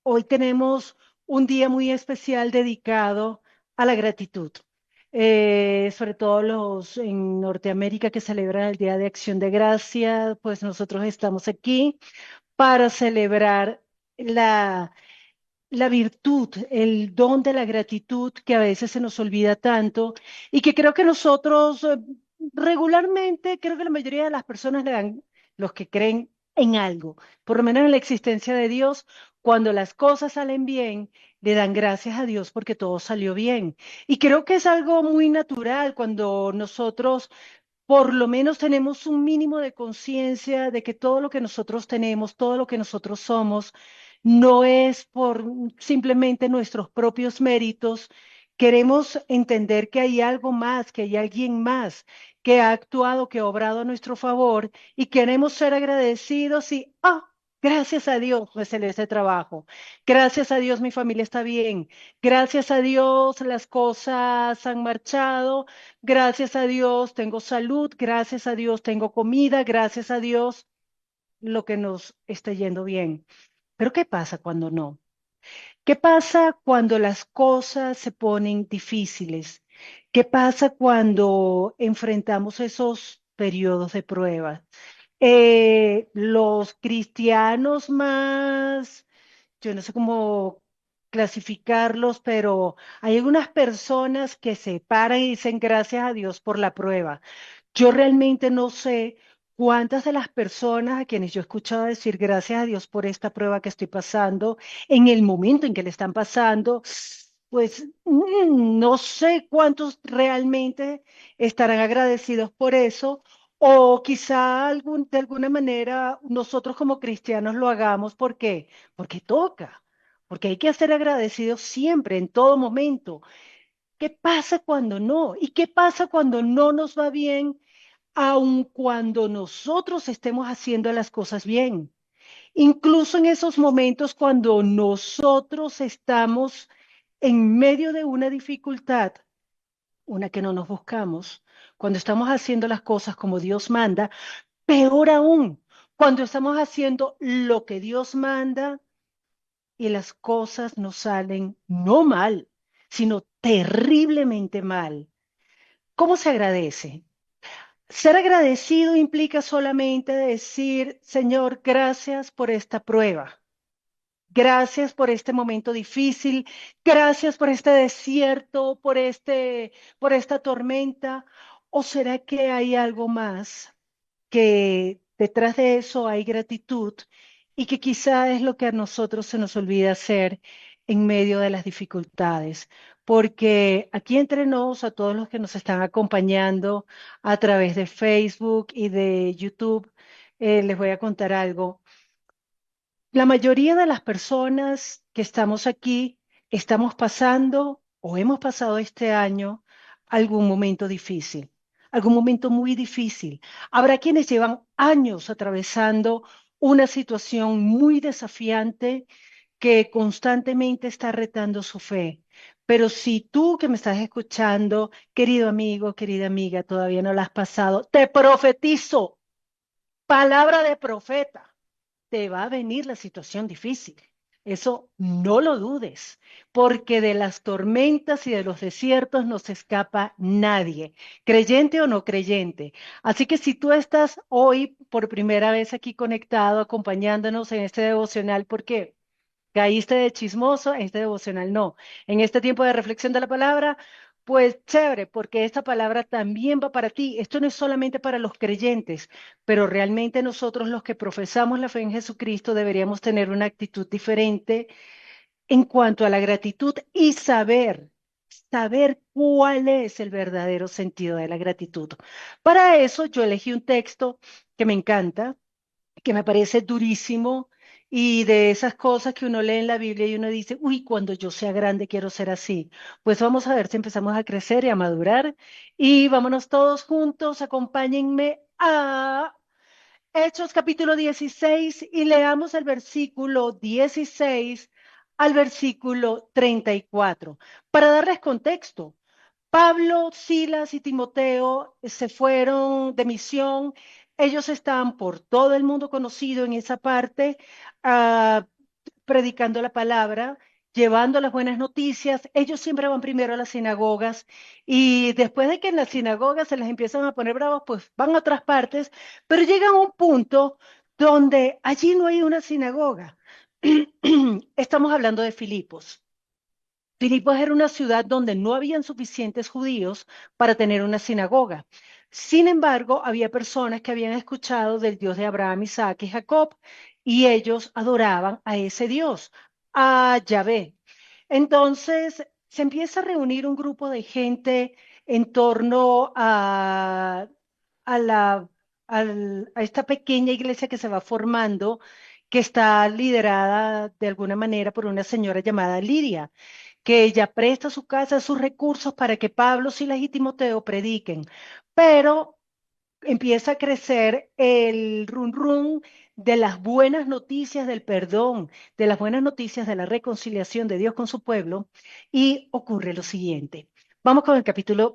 Hoy tenemos un día muy especial dedicado a la gratitud. Sobre todo los en Norteamérica que celebran el Día de Acción de Gracia, pues nosotros estamos aquí para celebrar la, la virtud, el don de la gratitud que a veces se nos olvida tanto y que creo que nosotros regularmente, creo que la mayoría de las personas le dan, los que creen en algo, por lo menos en la existencia de Dios, cuando las cosas salen bien, le dan gracias a Dios porque todo salió bien. Y creo que es algo muy natural cuando nosotros por lo menos tenemos un mínimo de conciencia de que todo lo que nosotros tenemos, todo lo que nosotros somos, no es por simplemente nuestros propios méritos. Queremos entender que hay algo más, que hay alguien más que ha actuado, que ha obrado a nuestro favor y queremos ser agradecidos y, gracias a Dios me salió ese trabajo. Gracias a Dios mi familia está bien. Gracias a Dios las cosas han marchado. Gracias a Dios tengo salud, gracias a Dios tengo comida, gracias a Dios lo que nos está yendo bien. Pero ¿qué pasa cuando no? ¿Qué pasa cuando las cosas se ponen difíciles? ¿Qué pasa cuando enfrentamos esos periodos de prueba? Los cristianos más, yo no sé cómo clasificarlos, pero hay algunas personas que se paran y dicen gracias a Dios por la prueba. Yo realmente no sé cuántas de las personas a quienes yo he escuchado decir gracias a Dios por esta prueba que estoy pasando, en el momento en que le están pasando, pues no sé cuántos realmente estarán agradecidos por eso, o quizá de alguna manera nosotros como cristianos lo hagamos porque toca, porque hay que ser agradecidos siempre, en todo momento. ¿Qué pasa cuando no? ¿Y qué pasa cuando no nos va bien, aun cuando nosotros estemos haciendo las cosas bien? Incluso en esos momentos cuando nosotros estamos en medio de una dificultad, una que no nos buscamos, cuando estamos haciendo las cosas como Dios manda, peor aún, cuando estamos haciendo lo que Dios manda y las cosas nos salen no mal, sino terriblemente mal. ¿Cómo se agradece? Ser agradecido implica solamente decir, Señor, gracias por esta prueba. Gracias por este momento difícil, gracias por este desierto, por esta tormenta. ¿O será que hay algo más, que detrás de eso hay gratitud y que quizá es lo que a nosotros se nos olvida hacer en medio de las dificultades? Porque aquí entre nos, a todos los que nos están acompañando a través de Facebook y de YouTube, les voy a contar algo. La mayoría de las personas que estamos aquí estamos pasando o hemos pasado este año algún momento difícil, algún momento muy difícil. Habrá quienes llevan años atravesando una situación muy desafiante que constantemente está retando su fe. Pero si tú que me estás escuchando, querido amigo, querida amiga, todavía no la has pasado, te profetizo, palabra de profeta, te va a venir la situación difícil. Eso no lo dudes, porque de las tormentas y de los desiertos no se escapa nadie, creyente o no creyente. Así que si tú estás hoy por primera vez aquí conectado, acompañándonos en este devocional, porque caíste de chismoso, en este devocional no. En este tiempo de reflexión de la palabra, pues chévere, porque esta palabra también va para ti. Esto no es solamente para los creyentes, pero realmente nosotros los que profesamos la fe en Jesucristo deberíamos tener una actitud diferente en cuanto a la gratitud y saber cuál es el verdadero sentido de la gratitud. Para eso yo elegí un texto que me encanta, que me parece durísimo y de esas cosas que uno lee en la Biblia y uno dice, uy, cuando yo sea grande quiero ser así. Pues vamos a ver si empezamos a crecer y a madurar y vámonos todos juntos, acompáñenme a Hechos capítulo 16 y leamos el versículo 16 al versículo 34. Para darles contexto, Pablo, Silas y Timoteo se fueron de misión. Ellos estaban por todo el mundo conocido en esa parte. ah, predicando la palabra, llevando las buenas noticias. Ellos siempre van primero a las sinagogas y después de que en las sinagogas se les empiezan a poner bravos, pues van a otras partes, pero llegan a un punto donde allí no hay una sinagoga. Estamos hablando de Filipos. Filipos era una ciudad donde no habían suficientes judíos para tener una sinagoga. Sin embargo, había personas que habían escuchado del Dios de Abraham, Isaac y Jacob, y ellos adoraban a ese Dios, a Yahvé. Entonces, se empieza a reunir un grupo de gente en torno a a esta pequeña iglesia que se va formando, que está liderada de alguna manera por una señora llamada Lidia, que ella presta su casa, sus recursos para que Pablo, Silas y Timoteo prediquen. Pero empieza a crecer el run run de las buenas noticias del perdón, de las buenas noticias de la reconciliación de Dios con su pueblo, y ocurre lo siguiente. Vamos con el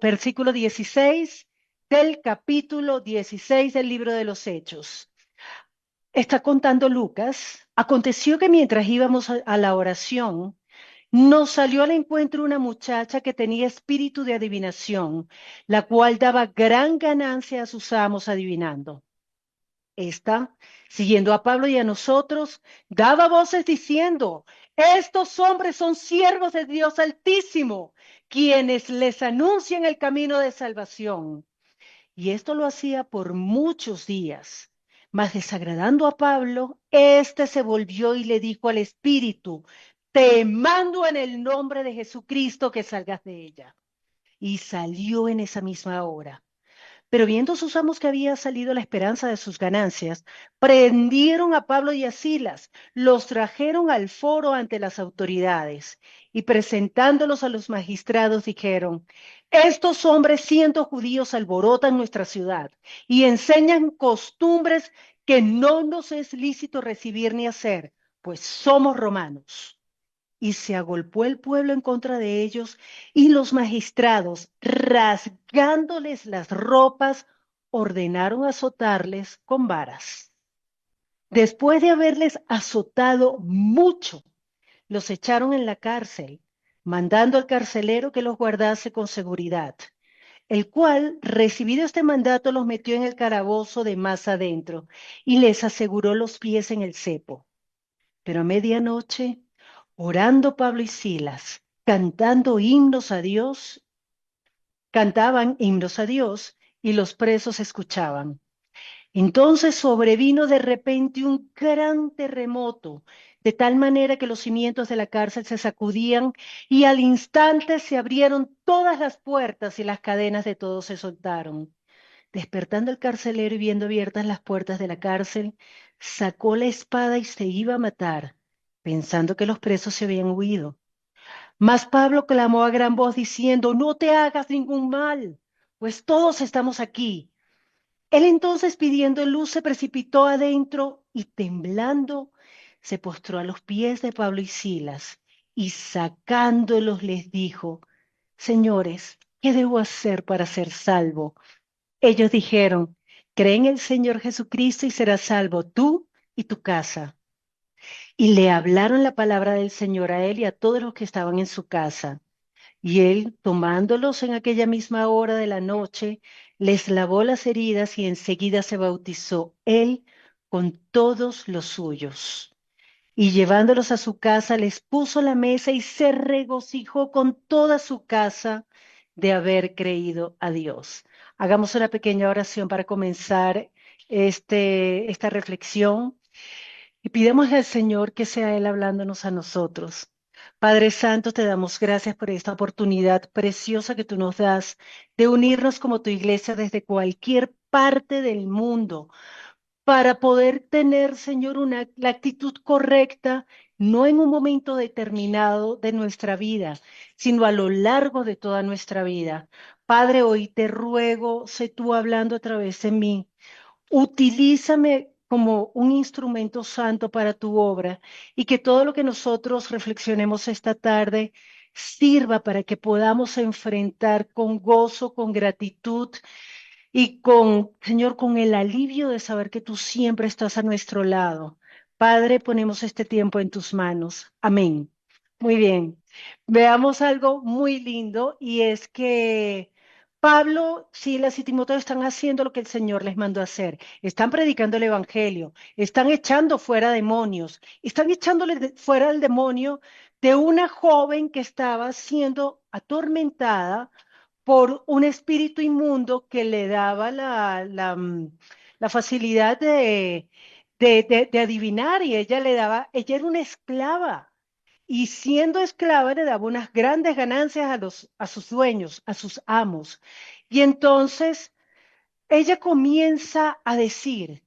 versículo 16 del capítulo 16 del libro de los Hechos. Está contando Lucas. Aconteció que mientras íbamos a la oración, nos salió al encuentro una muchacha que tenía espíritu de adivinación, la cual daba gran ganancia a sus amos adivinando. Esta, siguiendo a Pablo y a nosotros, daba voces diciendo, estos hombres son siervos de Dios Altísimo, quienes les anuncian el camino de salvación. Y esto lo hacía por muchos días. Mas desagradando a Pablo, éste se volvió y le dijo al espíritu, te mando en el nombre de Jesucristo que salgas de ella. Y salió en esa misma hora. Pero viendo sus amos que había salido la esperanza de sus ganancias, prendieron a Pablo y a Silas, los trajeron al foro ante las autoridades y presentándolos a los magistrados dijeron, estos hombres siendo judíos alborotan nuestra ciudad y enseñan costumbres que no nos es lícito recibir ni hacer, pues somos romanos. Y se agolpó el pueblo en contra de ellos, y los magistrados, rasgándoles las ropas, ordenaron azotarles con varas. Después de haberles azotado mucho, los echaron en la cárcel, mandando al carcelero que los guardase con seguridad, el cual, recibido este mandato, los metió en el calabozo de más adentro y les aseguró los pies en el cepo. Pero a medianoche, orando Pablo y Silas, cantando himnos a Dios, cantaban himnos a Dios y los presos escuchaban. Entonces sobrevino de repente un gran terremoto, de tal manera que los cimientos de la cárcel se sacudían y al instante se abrieron todas las puertas y las cadenas de todos se soltaron. Despertando el carcelero y viendo abiertas las puertas de la cárcel, sacó la espada y se iba a matar, pensando que los presos se habían huido. Mas Pablo clamó a gran voz diciendo, no te hagas ningún mal, pues todos estamos aquí. Él entonces pidiendo luz se precipitó adentro y temblando se postró a los pies de Pablo y Silas y sacándolos les dijo, señores, ¿qué debo hacer para ser salvo? Ellos dijeron, cree en el Señor Jesucristo y serás salvo tú y tu casa. Y le hablaron la palabra del Señor a él y a todos los que estaban en su casa. Y él, tomándolos en aquella misma hora de la noche, les lavó las heridas y enseguida se bautizó él con todos los suyos. Y llevándolos a su casa, les puso la mesa y se regocijó con toda su casa de haber creído a Dios. Hagamos una pequeña oración para comenzar esta reflexión y pidamos al Señor que sea Él hablándonos a nosotros. Padre Santo, te damos gracias por esta oportunidad preciosa que tú nos das de unirnos como tu iglesia desde cualquier parte del mundo para poder tener, Señor, la actitud correcta, no en un momento determinado de nuestra vida, sino a lo largo de toda nuestra vida. Padre, hoy te ruego, sé tú hablando a través de mí. Utilízame como un instrumento santo para tu obra y que todo lo que nosotros reflexionemos esta tarde sirva para que podamos enfrentar con gozo, con gratitud y con, Señor, con el alivio de saber que tú siempre estás a nuestro lado. Padre, ponemos este tiempo en tus manos. Amén. Muy bien. Veamos algo muy lindo y es que Pablo, Silas y Timoteo están haciendo lo que el Señor les mandó a hacer. Están predicando el Evangelio, están echando fuera demonios, están echándole fuera el demonio de una joven que estaba siendo atormentada por un espíritu inmundo que le daba la facilidad de adivinar y ella le daba, ella era una esclava y siendo esclava le daba unas grandes ganancias a sus dueños, a sus amos. Y entonces ella comienza a decir,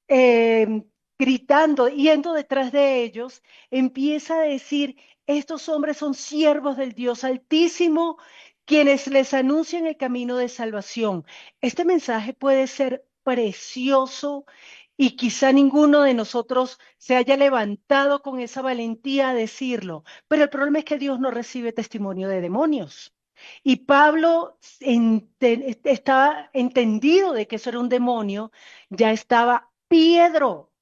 eh, gritando, yendo detrás de ellos, empieza a decir, estos hombres son siervos del Dios Altísimo, quienes les anuncian el camino de salvación. Este mensaje puede ser precioso y quizá ninguno de nosotros se haya levantado con esa valentía a decirlo, pero el problema es que Dios no recibe testimonio de demonios. Y Pablo estaba entendido de que eso era un demonio, ya estaba Piedro.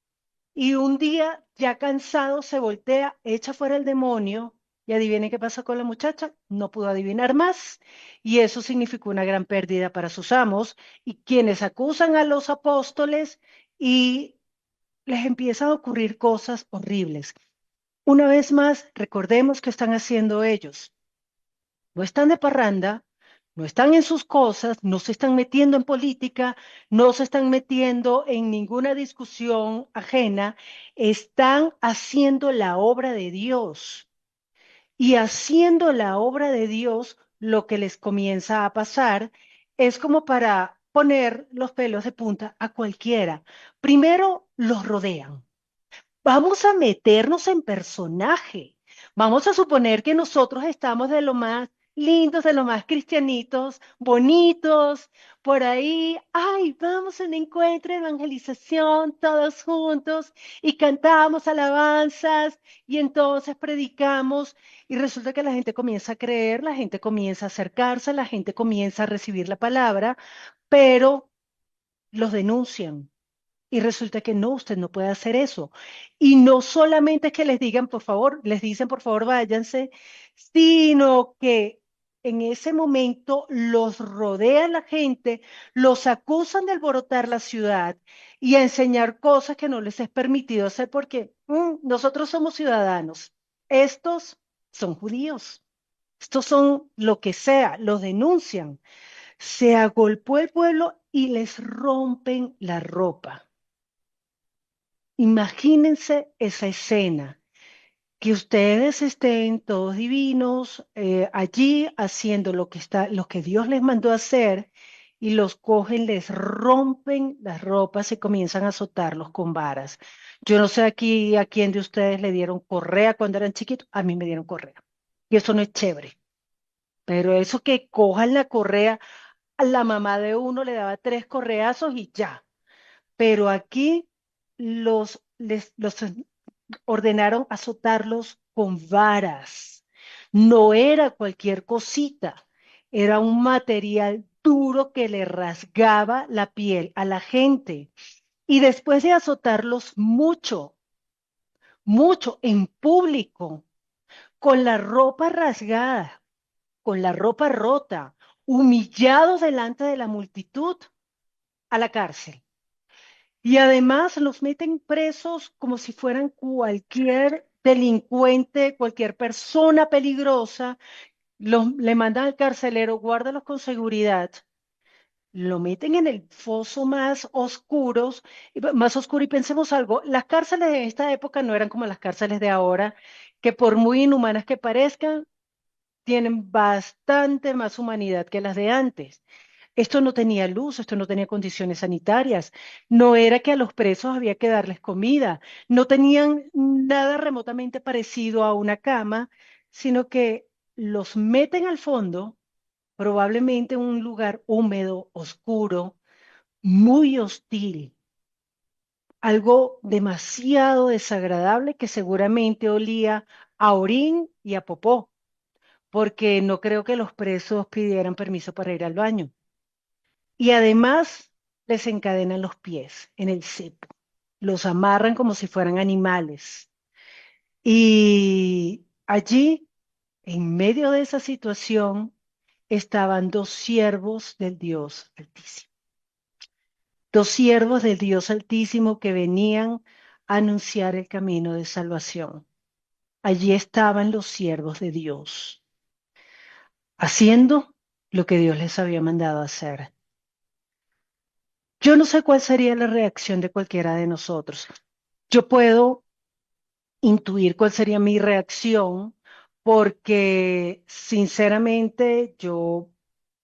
Y un día, ya cansado, se voltea, echa fuera el demonio y adivine qué pasa con la muchacha. No pudo adivinar más. Y eso significó una gran pérdida para sus amos y quienes acusan a los apóstoles y les empiezan a ocurrir cosas horribles. Una vez más, recordemos qué están haciendo ellos. No están de parranda, no están en sus cosas, no se están metiendo en política, no se están metiendo en ninguna discusión ajena, están haciendo la obra de Dios. Y haciendo la obra de Dios, lo que les comienza a pasar es como para poner los pelos de punta a cualquiera. Primero los rodean. Vamos a meternos en personaje. Vamos a suponer que nosotros estamos de lo más lindos, de lo más cristianitos, bonitos, por ahí. Ay, vamos a un encuentro de evangelización todos juntos y cantamos alabanzas y entonces predicamos y resulta que la gente comienza a creer, la gente comienza a acercarse, la gente comienza a recibir la palabra, pero los denuncian y resulta que no, usted no puede hacer eso. Y no solamente es que les digan, por favor, les dicen, por favor, váyanse, sino que en ese momento los rodea la gente, los acusan de alborotar la ciudad y a enseñar cosas que no les es permitido hacer porque nosotros somos ciudadanos. Estos son judíos. Estos son lo que sea, los denuncian. Se agolpó el pueblo y les rompen la ropa. Imagínense esa escena, que ustedes estén todos divinos allí haciendo lo que Dios les mandó a hacer y los cogen, les rompen las ropas y comienzan a azotarlos con varas. Yo no sé aquí a quién de ustedes le dieron correa cuando eran chiquitos, a mí me dieron correa. Y eso no es chévere, pero eso que cojan la correa, a la mamá de uno le daba tres correazos y ya. Pero aquí los ordenaron azotarlos con varas. No era cualquier cosita, era un material duro que le rasgaba la piel a la gente. Y después de azotarlos mucho, mucho en público, con la ropa rasgada, con la ropa rota, humillados delante de la multitud, a la cárcel. Y además los meten presos como si fueran cualquier delincuente, cualquier persona peligrosa. Le mandan al carcelero, guárdalos con seguridad. Lo meten en el foso más oscuro. Y pensemos algo, las cárceles de esta época no eran como las cárceles de ahora, que por muy inhumanas que parezcan, tienen bastante más humanidad que las de antes. Esto no tenía luz, esto no tenía condiciones sanitarias, no era que a los presos había que darles comida, no tenían nada remotamente parecido a una cama, sino que los meten al fondo, probablemente en un lugar húmedo, oscuro, muy hostil, algo demasiado desagradable que seguramente olía a orín y a popó, porque no creo que los presos pidieran permiso para ir al baño. Y además les encadenan los pies en el cepo. los amarran como si fueran animales. Y allí, en medio de esa situación, estaban dos siervos del Dios Altísimo. Dos siervos del Dios Altísimo que venían a anunciar el camino de salvación. Allí estaban los siervos de Dios, haciendo lo que Dios les había mandado hacer. Yo no sé cuál sería la reacción de cualquiera de nosotros. Yo puedo intuir cuál sería mi reacción porque sinceramente yo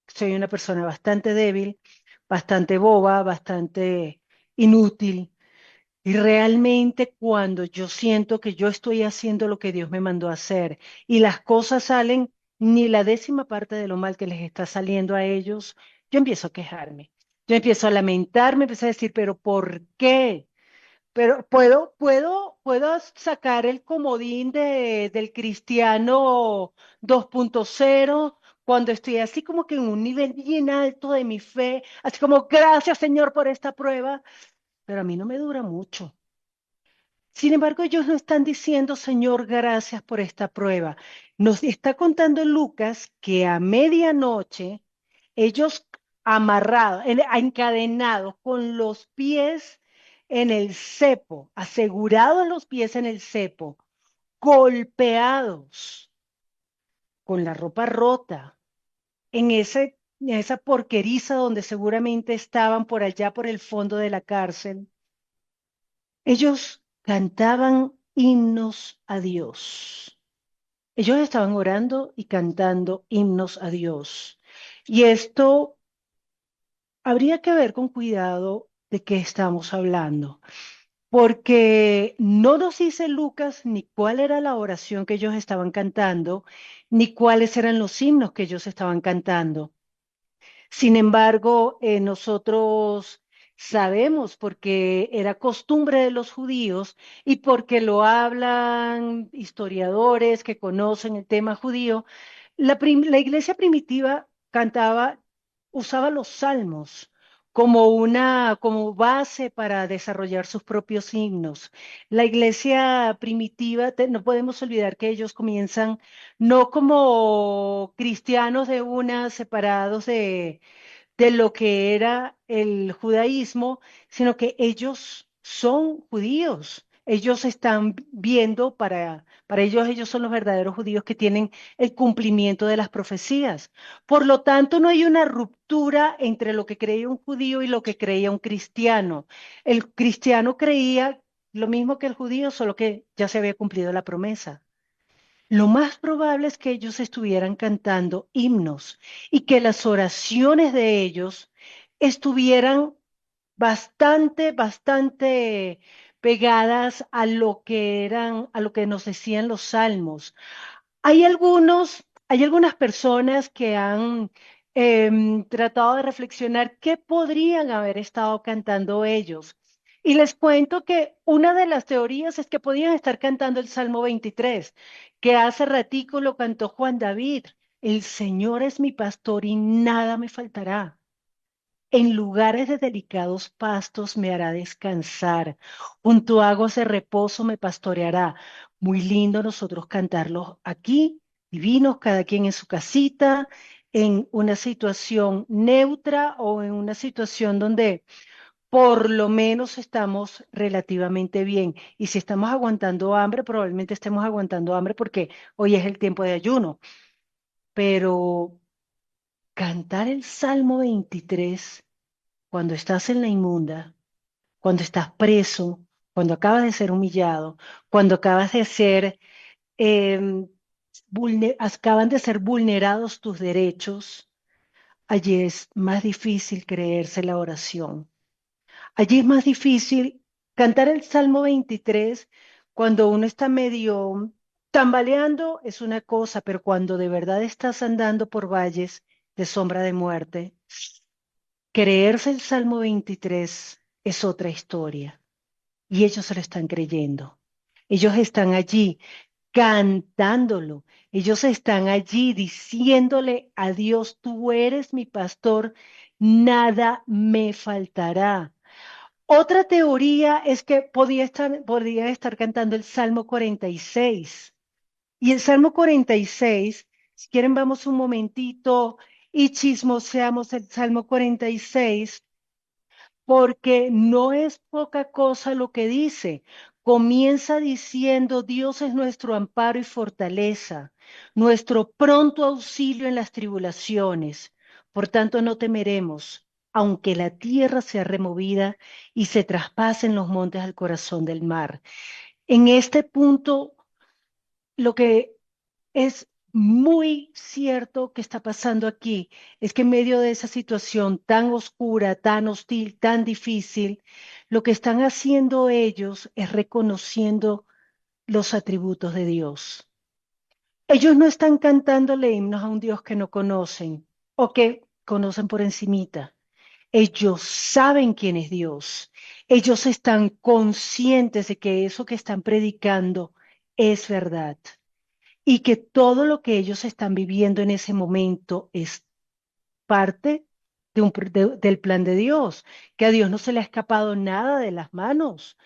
soy una persona bastante débil, bastante boba, bastante inútil. Y realmente cuando yo siento que yo estoy haciendo lo que Dios me mandó a hacer y las cosas salen ni la décima parte de lo mal que les está saliendo a ellos, yo empiezo a quejarme. Yo empiezo a lamentarme, empiezo a decir, pero ¿por qué? Pero puedo sacar el comodín del cristiano 2.0 cuando estoy así como que en un nivel bien alto de mi fe, así como gracias Señor por esta prueba, pero a mí no me dura mucho. Sin embargo, ellos no están diciendo, Señor, gracias por esta prueba. Nos está contando Lucas que a medianoche ellos amarrados, encadenados con los pies en el cepo, asegurados los pies en el cepo, golpeados, con la ropa rota, en esa porqueriza donde seguramente estaban por allá por el fondo de la cárcel. Ellos cantaban himnos a Dios. Ellos estaban orando y cantando himnos a Dios. Y esto habría que ver con cuidado de qué estamos hablando, porque no nos dice Lucas ni cuál era la oración que ellos estaban cantando, ni cuáles eran los himnos que ellos estaban cantando. Sin embargo, nosotros sabemos porque era costumbre de los judíos y porque lo hablan historiadores que conocen el tema judío, la iglesia primitiva cantaba, usaba los salmos como base para desarrollar sus propios himnos. La iglesia primitiva, no podemos olvidar que ellos comienzan no como cristianos de una, separados de lo que era el judaísmo, sino que ellos son judíos. Ellos están viendo para ellos, ellos son los verdaderos judíos que tienen el cumplimiento de las profecías. Por lo tanto, no hay una ruptura entre lo que creía un judío y lo que creía un cristiano. El cristiano creía lo mismo que el judío, solo que ya se había cumplido la promesa. Lo más probable es que ellos estuvieran cantando himnos y que las oraciones de ellos estuvieran bastante pegadas a lo que eran, a lo que nos decían los salmos. Hay algunas personas que han tratado de reflexionar qué podrían haber estado cantando ellos. Y les cuento que una de las teorías es que podían estar cantando el Salmo 23, que hace ratico lo cantó Juan David. El Señor es mi pastor y nada me faltará. En lugares de delicados pastos me hará descansar. Junto a aguas de reposo me pastoreará. Muy lindo nosotros cantarlos aquí, divinos, cada quien en su casita, en una situación neutra o en una situación donde por lo menos estamos relativamente bien. Y si estamos aguantando hambre, probablemente estemos aguantando hambre porque hoy es el tiempo de ayuno. Pero cantar el Salmo 23 cuando estás en la inmunda, cuando estás preso, cuando acabas de ser humillado, cuando acabas de ser, eh, acaban de ser vulnerados tus derechos, allí es más difícil creerse la oración. Allí es más difícil cantar el Salmo 23 cuando uno está medio tambaleando, es una cosa, pero cuando de verdad estás andando por valles de sombra de muerte, creerse el Salmo 23 es otra historia y ellos se lo están creyendo. Ellos están allí cantándolo. Ellos están allí diciéndole a Dios, tú eres mi pastor, nada me faltará. Otra teoría es que podía estar cantando el Salmo 46. Y el Salmo 46, si quieren, vamos un momentito y chismoseamos el Salmo 46, porque no es poca cosa lo que dice. Comienza diciendo, Dios es nuestro amparo y fortaleza, nuestro pronto auxilio en las tribulaciones. Por tanto, no temeremos, aunque la tierra sea removida y se traspasen los montes al corazón del mar. En este punto, lo que es muy cierto que está pasando aquí es que en medio de esa situación tan oscura, tan hostil, tan difícil, lo que están haciendo ellos es reconociendo los atributos de Dios. Ellos no están cantándole himnos a un Dios que no conocen o que conocen por encimita. Ellos saben quién es Dios. Ellos están conscientes de que eso que están predicando es verdad y que todo lo que ellos están viviendo en ese momento es parte del plan de Dios, que a Dios no se le ha escapado nada de las manos,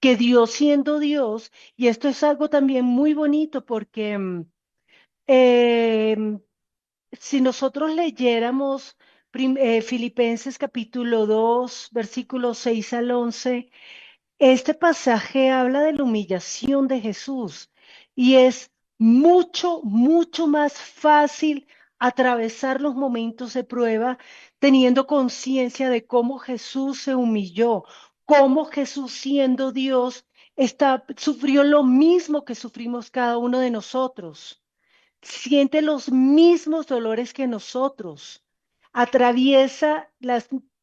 que Dios siendo Dios, y esto es algo también muy bonito porque em, si nosotros leyéramos Filipenses capítulo 2 versículos 6 al 11, este pasaje habla de la humillación de Jesús y es mucho, mucho más fácil atravesar los momentos de prueba teniendo conciencia de cómo Jesús se humilló, cómo Jesús siendo Dios sufrió lo mismo que sufrimos cada uno de nosotros, siente los mismos dolores que nosotros,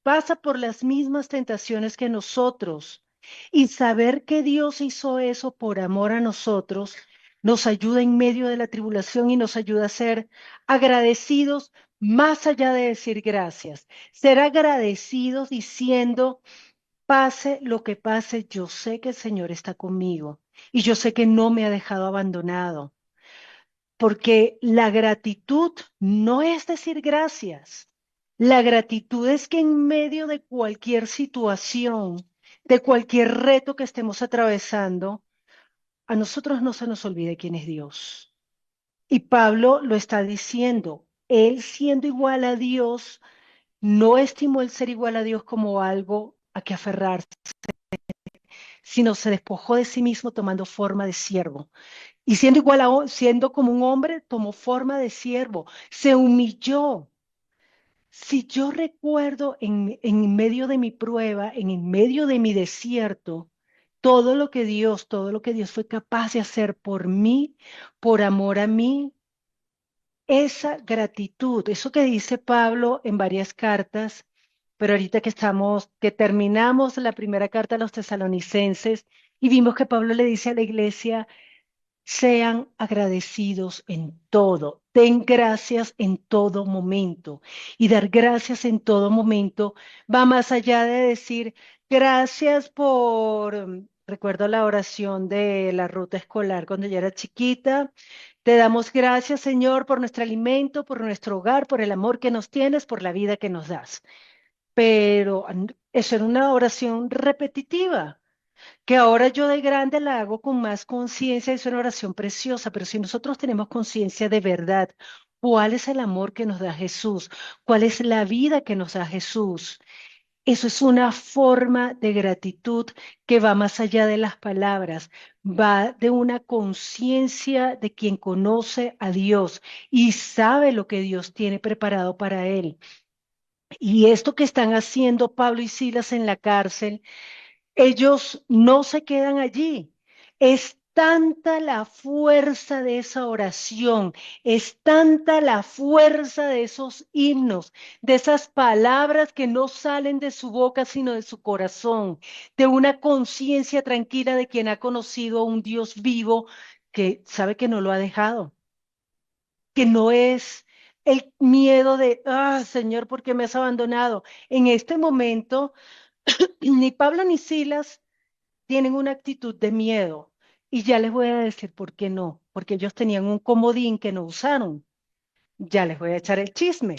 pasa por las mismas tentaciones que nosotros. Y saber que Dios hizo eso por amor a nosotros nos ayuda en medio de la tribulación y nos ayuda a ser agradecidos más allá de decir gracias. Ser agradecidos diciendo, pase lo que pase, yo sé que el Señor está conmigo y yo sé que no me ha dejado abandonado. Porque la gratitud no es decir gracias. La gratitud es que en medio de cualquier situación, de cualquier reto que estemos atravesando, a nosotros no se nos olvide quién es Dios. Y Pablo lo está diciendo. Él siendo igual a Dios, no estimó el ser igual a Dios como algo a que aferrarse, sino se despojó de sí mismo tomando forma de siervo. Y siendo siendo como un hombre, tomó forma de siervo, se humilló. Si yo recuerdo en medio de mi prueba, en medio de mi desierto, todo lo que Dios fue capaz de hacer por mí, por amor a mí, esa gratitud, eso que dice Pablo en varias cartas, pero ahorita que terminamos la primera carta a los tesalonicenses y vimos que Pablo le dice a la iglesia, sean agradecidos en todo. Den gracias en todo momento. Y dar gracias en todo momento va más allá de decir gracias recuerdo la oración de la ruta escolar cuando yo era chiquita. Te damos gracias, Señor, por nuestro alimento, por nuestro hogar, por el amor que nos tienes, por la vida que nos das. Pero eso era una oración repetitiva que ahora yo de grande la hago con más conciencia, es una oración preciosa, pero si nosotros tenemos conciencia de verdad, ¿cuál es el amor que nos da Jesús? ¿Cuál es la vida que nos da Jesús? Eso es una forma de gratitud que va más allá de las palabras, va de una conciencia de quien conoce a Dios y sabe lo que Dios tiene preparado para él. Y esto que están haciendo Pablo y Silas en la cárcel, ellos no se quedan allí. Es tanta la fuerza de esa oración, es tanta la fuerza de esos himnos, de esas palabras que no salen de su boca, sino de su corazón, de una conciencia tranquila de quien ha conocido a un Dios vivo que sabe que no lo ha dejado, que no es el miedo de, ah, Señor, ¿por qué me has abandonado? En este momento, ni Pablo ni Silas tienen una actitud de miedo. Y ya les voy a decir por qué no, porque ellos tenían un comodín que no usaron. Ya les voy a echar el chisme,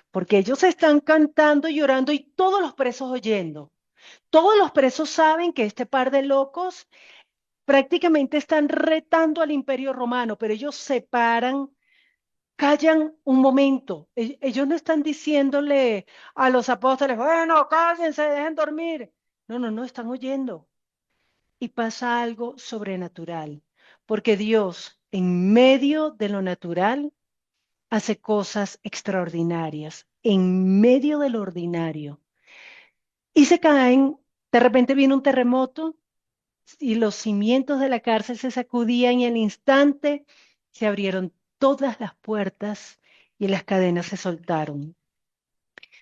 porque ellos están cantando y llorando y todos los presos oyendo. Todos los presos saben que este par de locos prácticamente están retando al Imperio Romano, pero ellos se paran, callan un momento. Ellos no están diciéndole a los apóstoles, bueno, cállense, dejen dormir. No, no, no, están oyendo. Y pasa algo sobrenatural, porque Dios, en medio de lo natural, hace cosas extraordinarias, en medio de lo ordinario. Y se caen, de repente viene un terremoto y los cimientos de la cárcel se sacudían y al instante se abrieron todas las puertas y las cadenas se soltaron.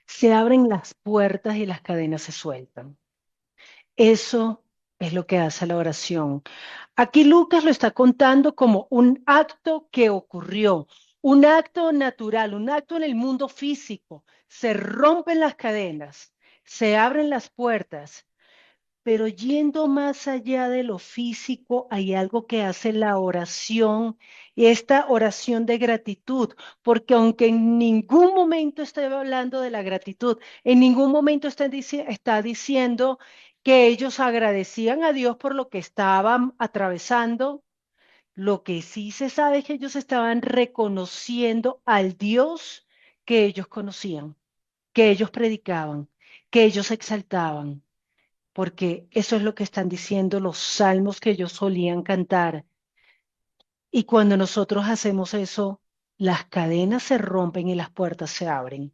Se abren las puertas y las cadenas se sueltan. Eso es lo que hace la oración. Aquí Lucas lo está contando como un acto que ocurrió, un acto natural, un acto en el mundo físico. Se rompen las cadenas, se abren las puertas. Pero yendo más allá de lo físico, hay algo que hace la oración y esta oración de gratitud, porque aunque en ningún momento esté hablando de la gratitud, en ningún momento está diciendo que ellos agradecían a Dios por lo que estaban atravesando, lo que sí se sabe es que ellos estaban reconociendo al Dios que ellos conocían, que ellos predicaban, que ellos exaltaban porque eso es lo que están diciendo los salmos que ellos solían cantar. Y cuando nosotros hacemos eso, las cadenas se rompen y las puertas se abren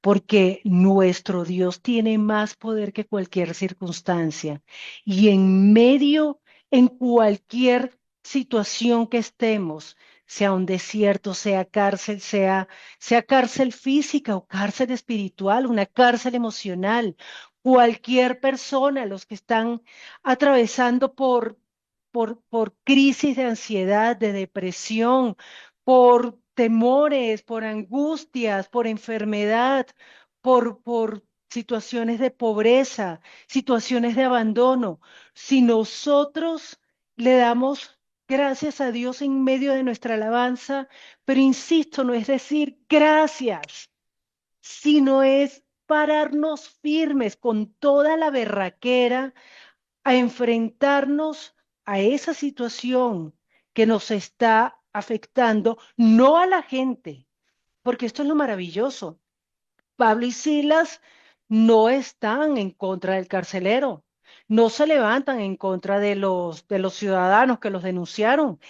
porque nuestro Dios tiene más poder que cualquier circunstancia. Y en medio, en cualquier situación que estemos, sea un desierto, sea cárcel física o cárcel espiritual, una cárcel emocional, cualquier persona, los que están atravesando por crisis de ansiedad, de depresión, por temores, por angustias, por enfermedad, por situaciones de pobreza, situaciones de abandono. Si nosotros le damos gracias a Dios en medio de nuestra alabanza, pero insisto, no es decir gracias, sino es pararnos firmes con toda la berraquera a enfrentarnos a esa situación que nos está afectando, no a la gente, porque esto es lo maravilloso. Pablo y Silas no están en contra del carcelero, no se levantan en contra de los ciudadanos que los denunciaron.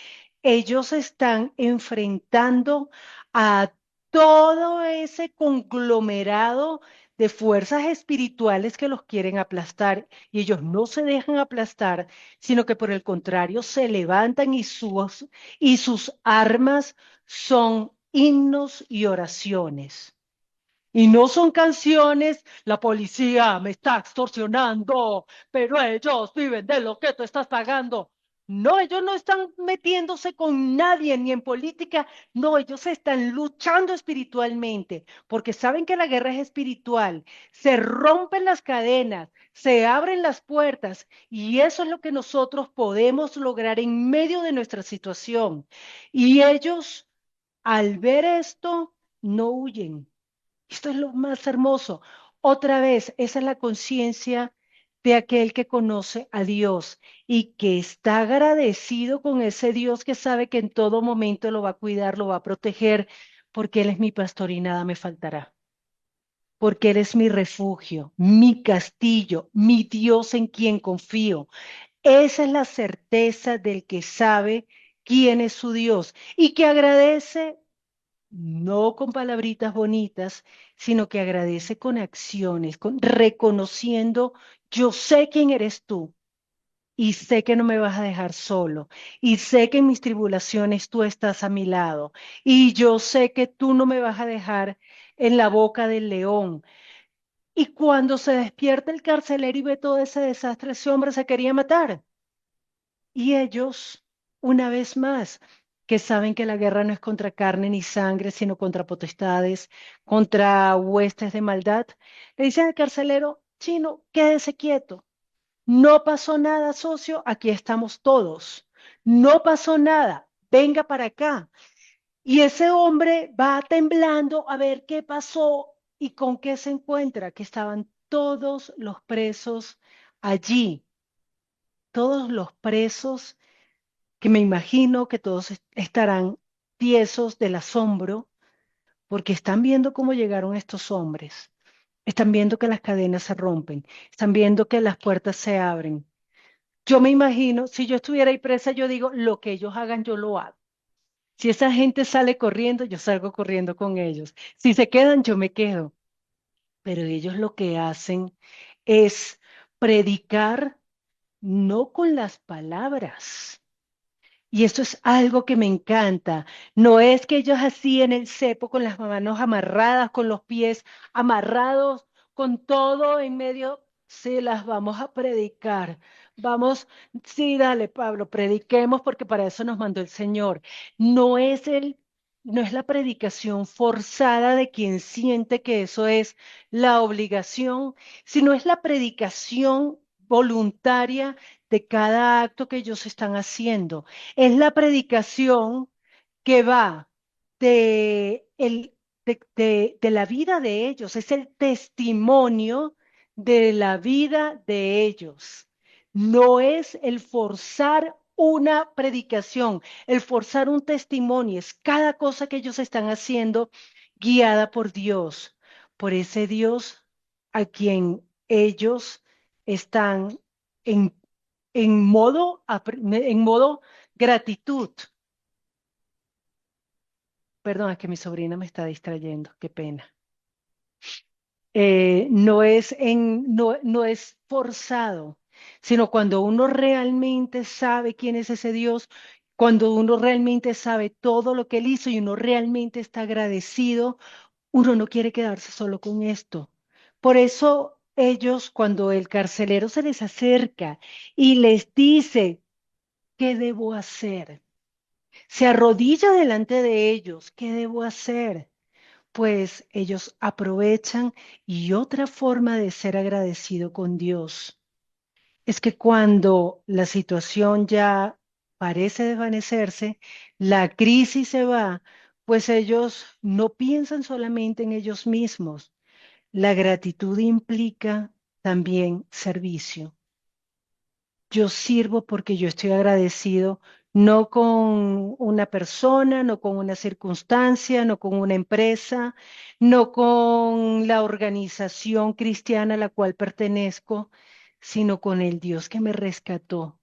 Ellos están enfrentando a todo ese conglomerado de fuerzas espirituales que los quieren aplastar y ellos no se dejan aplastar, sino que por el contrario se levantan y sus armas son himnos y oraciones. Y no son canciones, la policía me está extorsionando, pero ellos viven de lo que tú estás pagando. No, ellos no están metiéndose con nadie ni en política, no, ellos están luchando espiritualmente, porque saben que la guerra es espiritual, se rompen las cadenas, se abren las puertas, y eso es lo que nosotros podemos lograr en medio de nuestra situación. Y ellos, al ver esto, no huyen. Esto es lo más hermoso. Otra vez, esa es la conciencia de aquel que conoce a Dios y que está agradecido con ese Dios que sabe que en todo momento lo va a cuidar, lo va a proteger, porque Él es mi pastor y nada me faltará. Porque Él es mi refugio, mi castillo, mi Dios en quien confío. Esa es la certeza del que sabe quién es su Dios y que agradece no con palabritas bonitas, sino que agradece con acciones, reconociendo, yo sé quién eres tú y sé que no me vas a dejar solo y sé que en mis tribulaciones tú estás a mi lado y yo sé que tú no me vas a dejar en la boca del león. Y cuando se despierta el carcelero y ve todo ese desastre, ese hombre se quería matar. Y ellos, una vez más, que saben que la guerra no es contra carne ni sangre, sino contra potestades, contra huestes de maldad, le dicen al carcelero, chino, quédese quieto. No pasó nada, socio, aquí estamos todos. No pasó nada, venga para acá. Y ese hombre va temblando a ver qué pasó y con qué se encuentra, que estaban todos los presos allí, todos los presos que me imagino que todos estarán tiesos del asombro porque están viendo cómo llegaron estos hombres, están viendo que las cadenas se rompen, están viendo que las puertas se abren. Yo me imagino, si yo estuviera ahí presa, yo digo, lo que ellos hagan, yo lo hago. Si esa gente sale corriendo, yo salgo corriendo con ellos. Si se quedan, yo me quedo. Pero ellos lo que hacen es predicar no con las palabras. Y esto es algo que me encanta. No es que ellos hacían el cepo con las manos amarradas, con los pies amarrados, con todo en medio. Sí, las vamos a predicar. Vamos, sí, dale, Pablo, prediquemos porque para eso nos mandó el Señor. No es no es la predicación forzada de quien siente que eso es la obligación, sino es la predicación voluntaria de cada acto que ellos están haciendo. Es la predicación que va de, de la vida de ellos, es el testimonio de la vida de ellos. No es el forzar una predicación, el forzar un testimonio, es cada cosa que ellos están haciendo guiada por Dios, por ese Dios a quien ellos están en, en modo gratitud. Perdón, es que mi sobrina me está distrayendo, qué pena. No es forzado, sino cuando uno realmente sabe quién es ese Dios, cuando uno realmente sabe todo lo que Él hizo y uno realmente está agradecido, uno no quiere quedarse solo con esto. Por eso ellos, cuando el carcelero se les acerca y les dice, ¿qué debo hacer? Se arrodilla delante de ellos. ¿Qué debo hacer? Pues ellos aprovechan y otra forma de ser agradecido con Dios es que cuando la situación ya parece desvanecerse, la crisis se va, pues ellos no piensan solamente en ellos mismos. La gratitud implica también servicio. Yo sirvo porque yo estoy agradecido, no con una persona, no con una circunstancia, no con una empresa, no con la organización cristiana a la cual pertenezco, sino con el Dios que me rescató.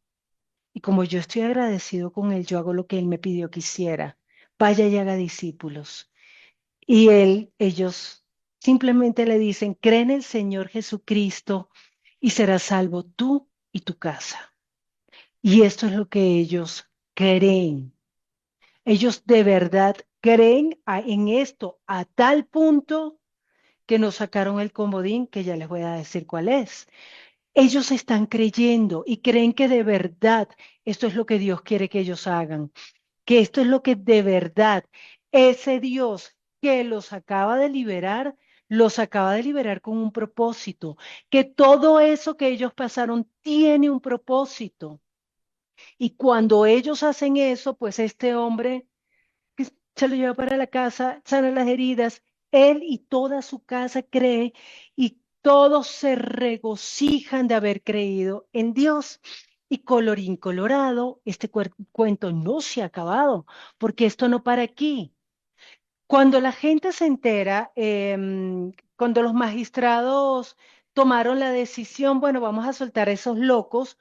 Y como yo estoy agradecido con Él, yo hago lo que Él me pidió que hiciera. Vaya y haga discípulos. Y ellos simplemente le dicen, cree en el Señor Jesucristo y serás salvo tú y tu casa. Y esto es lo que ellos creen. Ellos de verdad creen en esto a tal punto que nos sacaron el comodín, que ya les voy a decir cuál es. Ellos están creyendo y creen que de verdad esto es lo que Dios quiere que ellos hagan, que esto es lo que de verdad ese Dios que los acaba de liberar con un propósito, que todo eso que ellos pasaron tiene un propósito. Y cuando ellos hacen eso, pues este hombre que se lo lleva para la casa, sana las heridas, él y toda su casa cree y todos se regocijan de haber creído en Dios. Y colorín colorado, este cuento no se ha acabado, porque esto no para aquí. Cuando la gente se entera, cuando los magistrados tomaron la decisión, bueno, vamos a soltar a esos locos,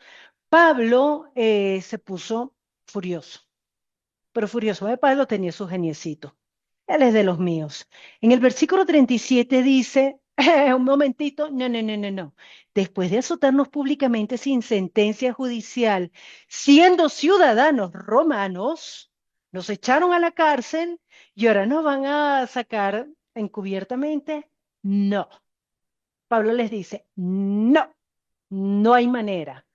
Pablo se puso furioso, pero furioso. Pablo tenía su geniecito. Él es de los míos. En el versículo 37 dice, un momentito, no, no, no, no, no. Después de azotarnos públicamente sin sentencia judicial, siendo ciudadanos romanos, nos echaron a la cárcel y ahora nos van a sacar encubiertamente. No. Pablo les dice, no, no hay manera.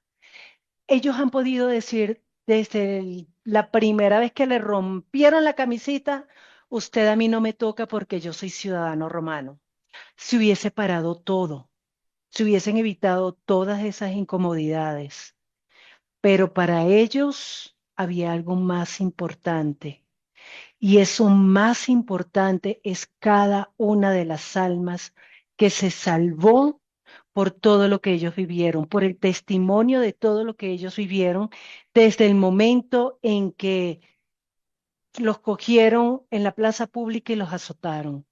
Ellos han podido decir desde la primera vez que le rompieron la camisita, usted a mí no me toca porque yo soy ciudadano romano. Se hubiese parado todo, se hubiesen evitado todas esas incomodidades, pero para ellos había algo más importante y eso más importante es cada una de las almas que se salvó por todo lo que ellos vivieron, por el testimonio de todo lo que ellos vivieron desde el momento en que los cogieron en la plaza pública y los azotaron.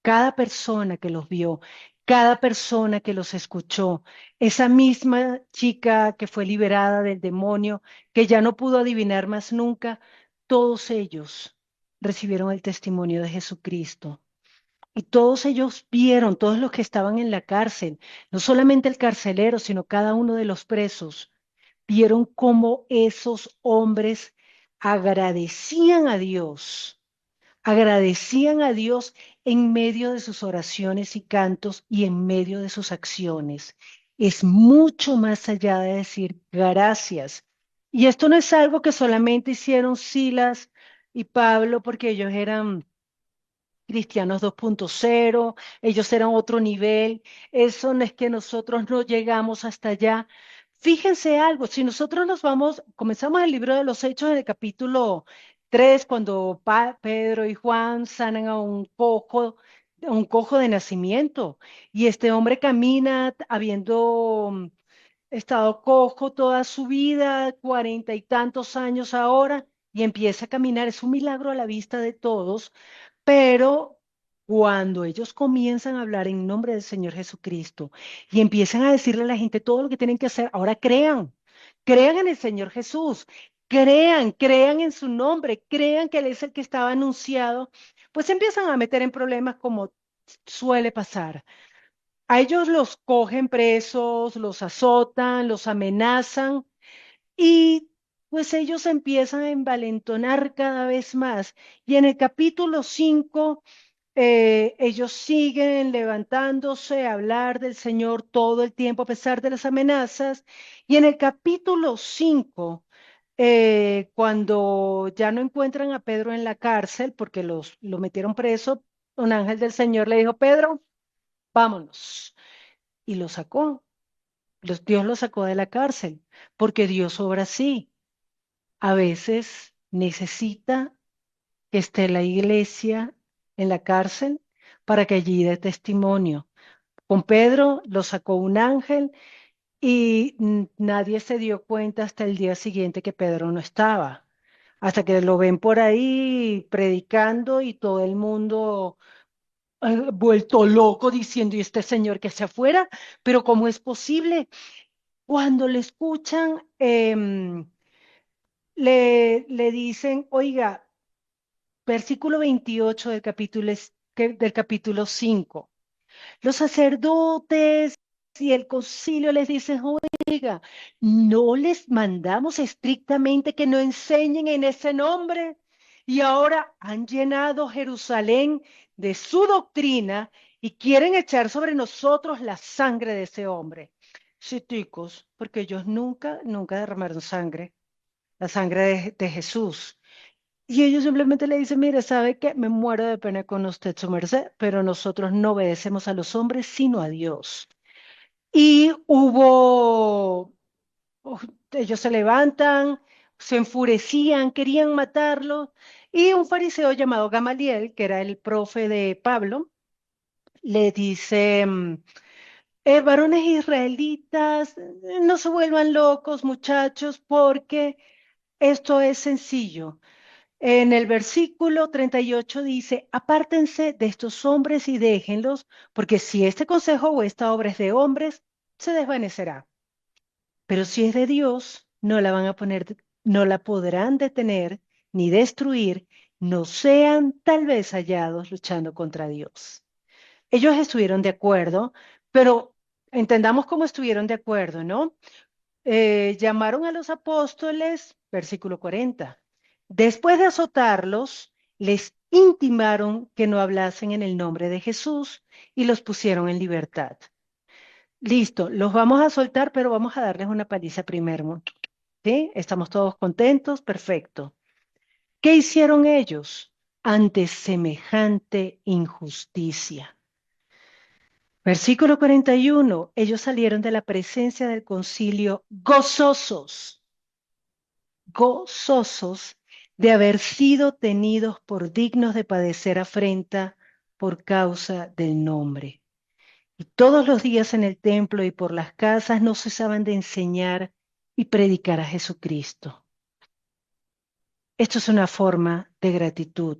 Cada persona que los vio, cada persona que los escuchó, esa misma chica que fue liberada del demonio, que ya no pudo adivinar más nunca, todos ellos recibieron el testimonio de Jesucristo. Y todos ellos vieron, todos los que estaban en la cárcel, no solamente el carcelero, sino cada uno de los presos, vieron cómo esos hombres agradecían a Dios en medio de sus oraciones y cantos y en medio de sus acciones. Es mucho más allá de decir gracias. Y esto no es algo que solamente hicieron Silas y Pablo porque ellos eran cristianos 2.0, ellos eran otro nivel, eso no es que nosotros no llegamos hasta allá. Fíjense algo, si nosotros nos vamos, comenzamos el libro de los Hechos en el capítulo 3 cuando Pedro y Juan sanan a un cojo de nacimiento, y este hombre camina habiendo estado cojo toda su vida, 40 y tantos años ahora, y empieza a caminar. Es un milagro a la vista de todos, pero cuando ellos comienzan a hablar en nombre del Señor Jesucristo y empiezan a decirle a la gente todo lo que tienen que hacer, ahora crean en el Señor Jesús, crean en su nombre, crean que Él es el que estaba anunciado, pues se empiezan a meter en problemas como suele pasar. A ellos los cogen presos, los azotan, los amenazan y pues ellos empiezan a envalentonar cada vez más. Y en el capítulo 5 ellos siguen levantándose a hablar del Señor todo el tiempo a pesar de las amenazas. Y en el capítulo 5, cuando ya no encuentran a Pedro en la cárcel porque lo metieron preso, un ángel del Señor le dijo, Pedro, vámonos. Y lo sacó. Dios lo sacó de la cárcel porque Dios obra así. A veces necesita que esté la iglesia en la cárcel para que allí dé testimonio. Con Pedro lo sacó un ángel y nadie se dio cuenta hasta el día siguiente que Pedro no estaba, hasta que lo ven por ahí predicando y todo el mundo vuelto loco diciendo, ¿y este señor que se afuera? Pero ¿cómo es posible? Cuando le escuchan, le dicen, oiga, versículo 28 del capítulo 5. Los sacerdotes y el concilio les dicen, oiga, no les mandamos estrictamente que no enseñen en ese nombre y ahora han llenado Jerusalén de su doctrina y quieren echar sobre nosotros la sangre de ese hombre. Sí, chicos, porque ellos nunca derramaron sangre, la sangre de Jesús. Y ellos simplemente le dicen, mire, ¿sabe qué? Me muero de pena con usted, su merced, pero nosotros no obedecemos a los hombres, sino a Dios. Y ellos se levantan, se enfurecían, querían matarlo, y un fariseo llamado Gamaliel, que era el profe de Pablo, le dice, varones israelitas, no se vuelvan locos, muchachos, porque esto es sencillo. En el versículo 38 dice, apártense de estos hombres y déjenlos, porque si este consejo o esta obra es de hombres, se desvanecerá. Pero si es de Dios, no la podrán detener ni destruir, no sean tal vez hallados luchando contra Dios. Ellos estuvieron de acuerdo, pero entendamos cómo estuvieron de acuerdo, ¿no? Llamaron a los apóstoles, versículo 40. Después de azotarlos, les intimaron que no hablasen en el nombre de Jesús y los pusieron en libertad. Listo, los vamos a soltar, pero vamos a darles una paliza primero. ¿Sí? ¿Estamos todos contentos? Perfecto. ¿Qué hicieron ellos ante semejante injusticia? Versículo 41. Ellos salieron de la presencia del concilio gozosos de haber sido tenidos por dignos de padecer afrenta por causa del nombre. Y todos los días en el templo y por las casas no cesaban de enseñar y predicar a Jesucristo. Esto es una forma de gratitud.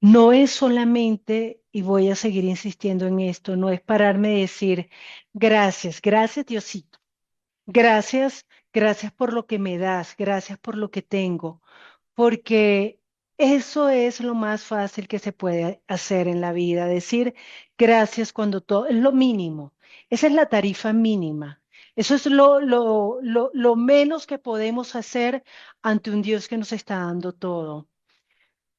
No es solamente, y voy a seguir insistiendo en esto, no es pararme y decir gracias, gracias Diosito, gracias, gracias por lo que me das, gracias por lo que tengo, porque eso es lo más fácil que se puede hacer en la vida, decir gracias cuando todo es lo mínimo, esa es la tarifa mínima. Eso es lo menos que podemos hacer ante un Dios que nos está dando todo.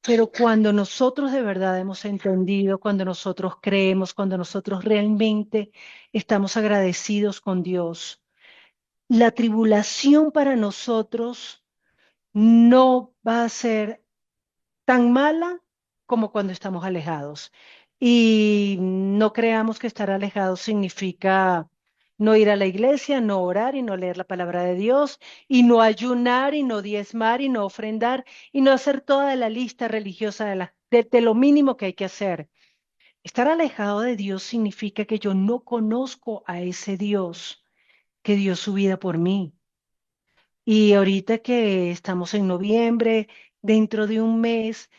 Pero cuando nosotros de verdad hemos entendido, cuando nosotros creemos, cuando nosotros realmente estamos agradecidos con Dios, la tribulación para nosotros no va a ser tan mala como cuando estamos alejados. Y no creamos que estar alejados significa no ir a la iglesia, no orar y no leer la palabra de Dios, y no ayunar y no diezmar y no ofrendar y no hacer toda la lista religiosa de lo mínimo que hay que hacer. Estar alejado de Dios significa que yo no conozco a ese Dios que dio su vida por mí. Y ahorita que estamos en noviembre, dentro de un mes,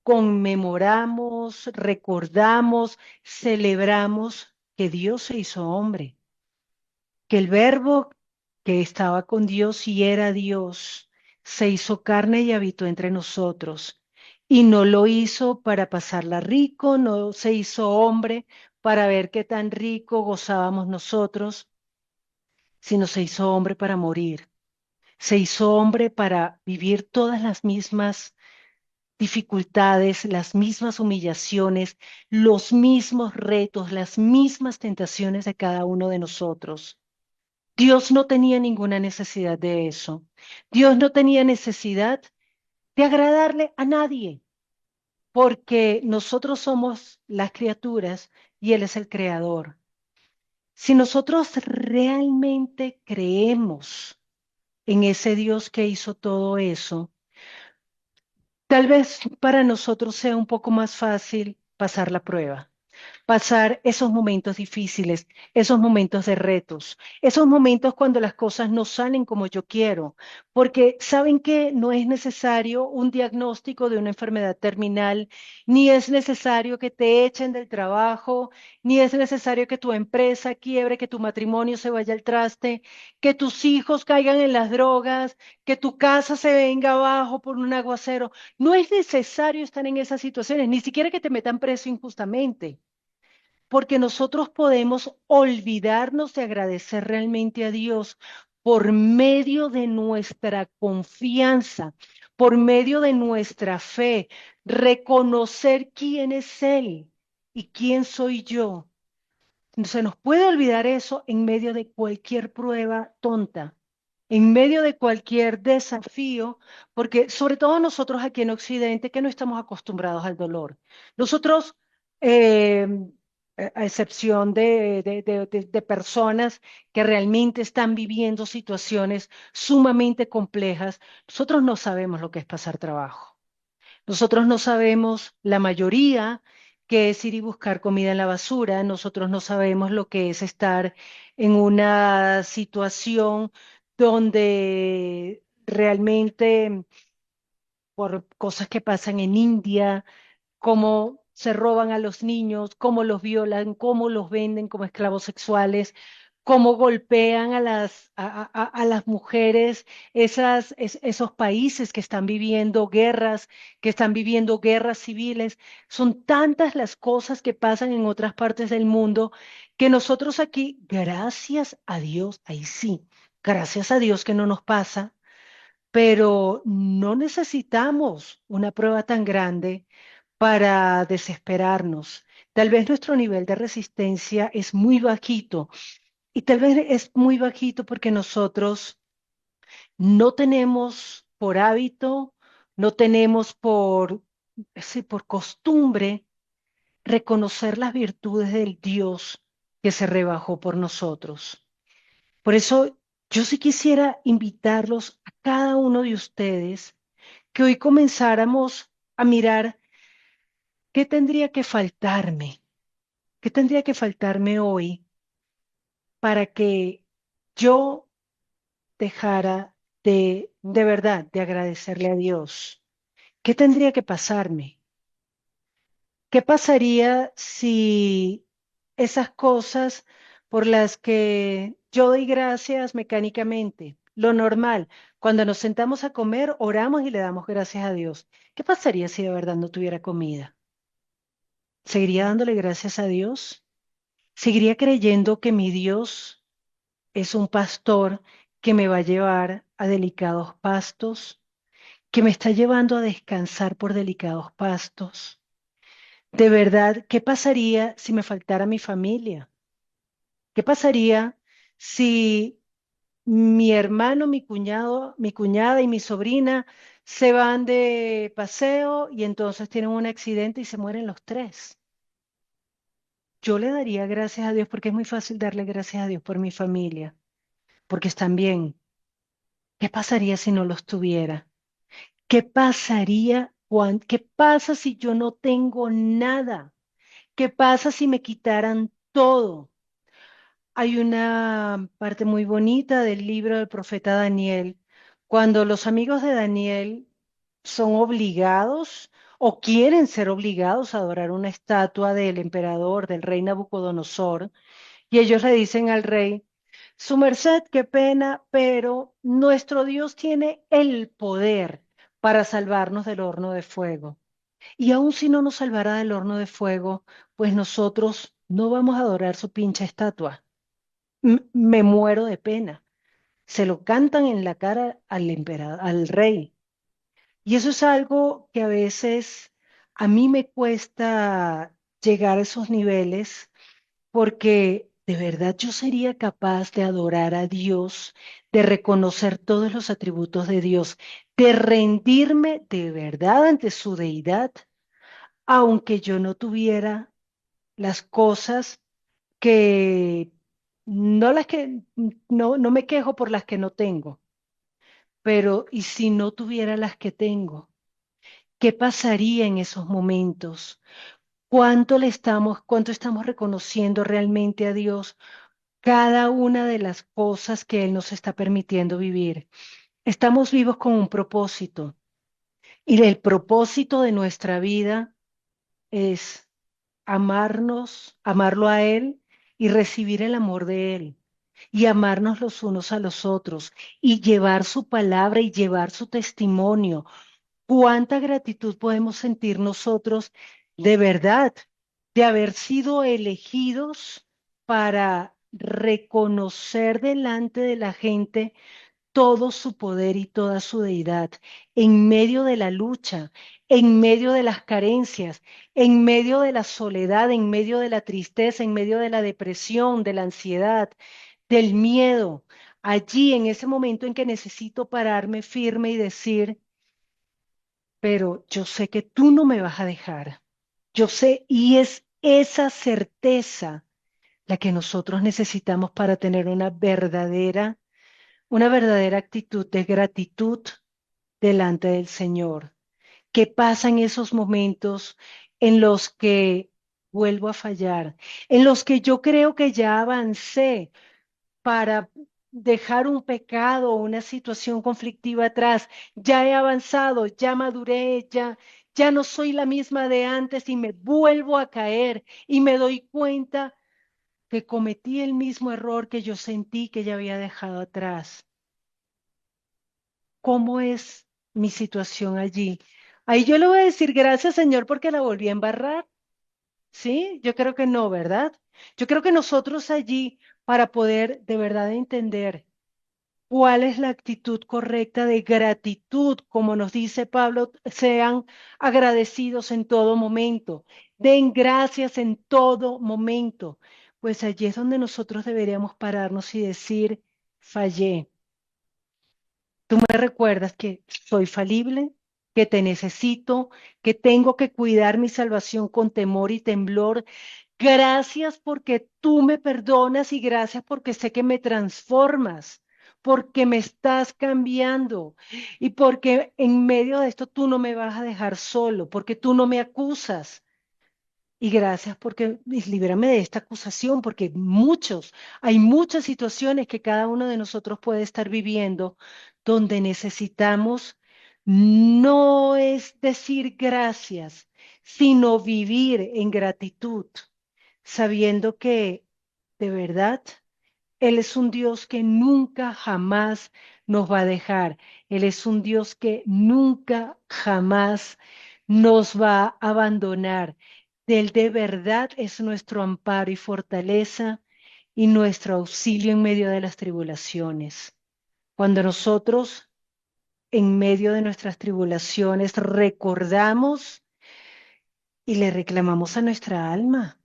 conmemoramos, recordamos, celebramos que Dios se hizo hombre, que el verbo que estaba con Dios y era Dios, se hizo carne y habitó entre nosotros. Y no lo hizo para pasarla rico, no se hizo hombre para ver qué tan rico gozábamos nosotros, sino se hizo hombre para morir. Se hizo hombre para vivir todas las mismas dificultades, las mismas humillaciones, los mismos retos, las mismas tentaciones de cada uno de nosotros. Dios no tenía ninguna necesidad de eso. Dios no tenía necesidad de agradarle a nadie, porque nosotros somos las criaturas y Él es el creador. Si nosotros realmente creemos en ese Dios que hizo todo eso, tal vez para nosotros sea un poco más fácil pasar la prueba, pasar esos momentos difíciles, esos momentos de retos, esos momentos cuando las cosas no salen como yo quiero, porque saben que no es necesario un diagnóstico de una enfermedad terminal, ni es necesario que te echen del trabajo, ni es necesario que tu empresa quiebre, que tu matrimonio se vaya al traste, que tus hijos caigan en las drogas, que tu casa se venga abajo por un aguacero. No es necesario estar en esas situaciones, ni siquiera que te metan preso injustamente, porque nosotros podemos olvidarnos de agradecer realmente a Dios por medio de nuestra confianza, por medio de nuestra fe, reconocer quién es Él y quién soy yo. Se nos puede olvidar eso en medio de cualquier prueba tonta, en medio de cualquier desafío, porque sobre todo nosotros aquí en Occidente que no estamos acostumbrados al dolor. Nosotros, eh, a excepción de personas que realmente están viviendo situaciones sumamente complejas, nosotros no sabemos lo que es pasar trabajo. Nosotros no sabemos, la mayoría, qué es ir y buscar comida en la basura. Nosotros no sabemos lo que es estar en una situación donde realmente por cosas que pasan en India, cómo se roban a los niños, cómo los violan, cómo los venden como esclavos sexuales, cómo golpean a a las mujeres, esos países que están viviendo guerras, que están viviendo guerras civiles. Son tantas las cosas que pasan en otras partes del mundo que nosotros aquí, gracias a Dios, ahí sí, gracias a Dios que no nos pasa, pero no necesitamos una prueba tan grande para desesperarnos. Tal vez nuestro nivel de resistencia es muy bajito y tal vez es muy bajito porque nosotros no tenemos por hábito, no tenemos sí, por costumbre reconocer las virtudes del Dios que se rebajó por nosotros. Por eso yo sí quisiera invitarlos a cada uno de ustedes que hoy comenzáramos a mirar qué tendría que faltarme, ¿Qué tendría que faltarme hoy para que yo dejara de verdad, de agradecerle a Dios? ¿Qué tendría que pasarme? ¿Qué pasaría si esas cosas por las que yo doy gracias mecánicamente, lo normal, cuando nos sentamos a comer, oramos y le damos gracias a Dios? ¿Qué pasaría si de verdad no tuviera comida? ¿Seguiría dándole gracias a Dios? ¿Seguiría creyendo que mi Dios es un pastor que me va a llevar a delicados pastos, que me está llevando a descansar por delicados pastos? De verdad, ¿qué pasaría si me faltara mi familia? ¿Qué pasaría si mi hermano, mi cuñado, mi cuñada y mi sobrina se van de paseo y entonces tienen un accidente y se mueren los tres? Yo le daría gracias a Dios porque es muy fácil darle gracias a Dios por mi familia, porque están bien. ¿Qué pasaría si no los tuviera? ¿Qué pasaría qué pasa si yo no tengo nada? ¿Qué pasa si me quitaran todo? Hay una parte muy bonita del libro del profeta Daniel, cuando los amigos de Daniel son obligados o quieren ser obligados a adorar una estatua del emperador, del rey Nabucodonosor, y ellos le dicen al rey: Su merced, qué pena, pero nuestro Dios tiene el poder para salvarnos del horno de fuego. Y aun si no nos salvará del horno de fuego, pues nosotros no vamos a adorar su pinche estatua. Me muero de pena. Se lo cantan en la cara al emperador, al rey. Y eso es algo que a veces a mí me cuesta llegar a esos niveles, porque de verdad yo sería capaz de adorar a Dios, de reconocer todos los atributos de Dios, de rendirme de verdad ante su deidad, aunque yo no tuviera las cosas que no las que no me quejo por las que no tengo, pero ¿y si no tuviera las que tengo? ¿Qué pasaría en esos momentos? Cuánto estamos reconociendo realmente a Dios cada una de las cosas que Él nos está permitiendo vivir? Estamos vivos con un propósito, y el propósito de nuestra vida es amarnos, amarlo a Él y recibir el amor de Él, y amarnos los unos a los otros y llevar su palabra y llevar su testimonio. ¿Cuánta gratitud podemos sentir nosotros de verdad de haber sido elegidos para reconocer delante de la gente todo su poder y toda su deidad, en medio de la lucha, en medio de las carencias, en medio de la soledad, en medio de la tristeza, en medio de la depresión, de la ansiedad, del miedo? Allí, en ese momento en que necesito pararme firme y decir: pero yo sé que tú no me vas a dejar. Yo sé, y es esa certeza la que nosotros necesitamos para tener una verdadera actitud de gratitud delante del Señor. ¿Qué pasa en esos momentos en los que vuelvo a fallar, en los que yo creo que ya avancé para dejar un pecado o una situación conflictiva atrás? Ya he avanzado, ya maduré, ya no soy la misma de antes y me vuelvo a caer y me doy cuenta que cometí el mismo error que yo sentí que ya había dejado atrás. ¿Cómo es mi situación allí? Ahí yo le voy a decir gracias, Señor, porque la volví a embarrar. ¿Sí? Yo creo que no, ¿verdad? Yo creo que nosotros allí, para poder de verdad entender cuál es la actitud correcta de gratitud, como nos dice Pablo: sean agradecidos en todo momento, den gracias en todo momento. Pues allí es donde nosotros deberíamos pararnos y decir: fallé. Tú me recuerdas que soy falible, que te necesito, que tengo que cuidar mi salvación con temor y temblor. Gracias porque tú me perdonas, y gracias porque sé que me transformas, porque me estás cambiando, y porque en medio de esto tú no me vas a dejar solo, porque tú no me acusas. Y gracias porque líbrame de esta acusación, porque hay muchas situaciones que cada uno de nosotros puede estar viviendo donde necesitamos no es decir gracias, sino vivir en gratitud, sabiendo que de verdad Él es un Dios que nunca jamás nos va a dejar. Él es un Dios que nunca jamás nos va a abandonar. Él de verdad es nuestro amparo y fortaleza y nuestro auxilio en medio de las tribulaciones. Cuando nosotros en medio de nuestras tribulaciones recordamos y le reclamamos a nuestra alma,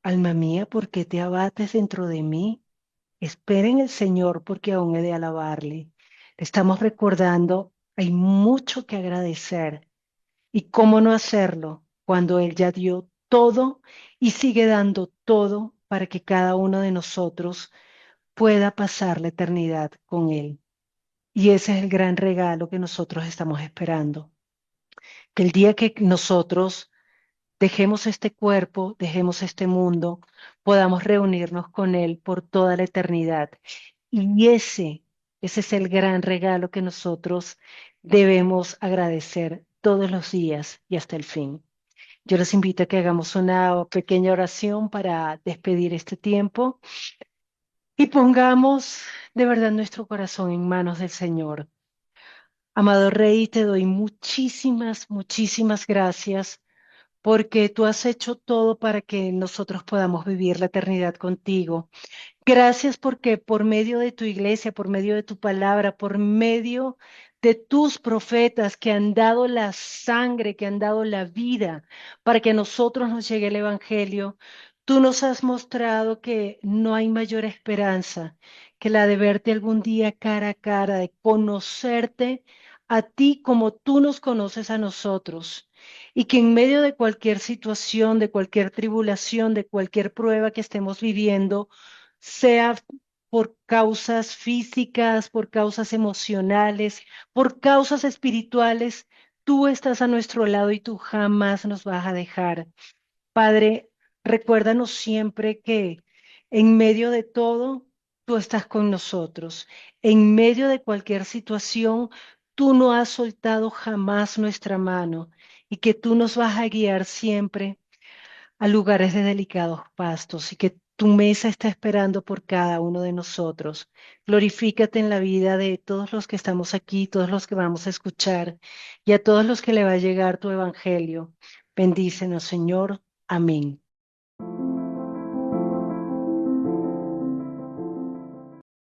alma mía, ¿por qué te abates dentro de mí? Espera en el Señor porque aún he de alabarle. Le estamos recordando, hay mucho que agradecer. ¿Y cómo no hacerlo cuando Él ya dio todo y sigue dando todo para que cada uno de nosotros pueda pasar la eternidad con Él? Y ese es el gran regalo que nosotros estamos esperando. Que el día que nosotros dejemos este cuerpo, dejemos este mundo, podamos reunirnos con Él por toda la eternidad. Y ese es el gran regalo que nosotros debemos agradecer todos los días y hasta el fin. Yo los invito a que hagamos una pequeña oración para despedir este tiempo y pongamos de verdad nuestro corazón en manos del Señor. Amado Rey, te doy muchísimas, muchísimas gracias porque tú has hecho todo para que nosotros podamos vivir la eternidad contigo. Gracias porque por medio de tu iglesia, por medio de tu palabra, por medio de tus profetas que han dado la sangre, que han dado la vida para que a nosotros nos llegue el Evangelio, tú nos has mostrado que no hay mayor esperanza que la de verte algún día cara a cara, de conocerte a ti como tú nos conoces a nosotros. Y que en medio de cualquier situación, de cualquier tribulación, de cualquier prueba que estemos viviendo, sea por causas físicas, por causas emocionales, por causas espirituales, tú estás a nuestro lado y tú jamás nos vas a dejar. Padre, recuérdanos siempre que en medio de todo, tú estás con nosotros. En medio de cualquier situación, tú no has soltado jamás nuestra mano y que tú nos vas a guiar siempre a lugares de delicados pastos y que tu mesa está esperando por cada uno de nosotros. Glorifícate en la vida de todos los que estamos aquí, todos los que vamos a escuchar y a todos los que le va a llegar tu evangelio. Bendícenos, Señor. Amén.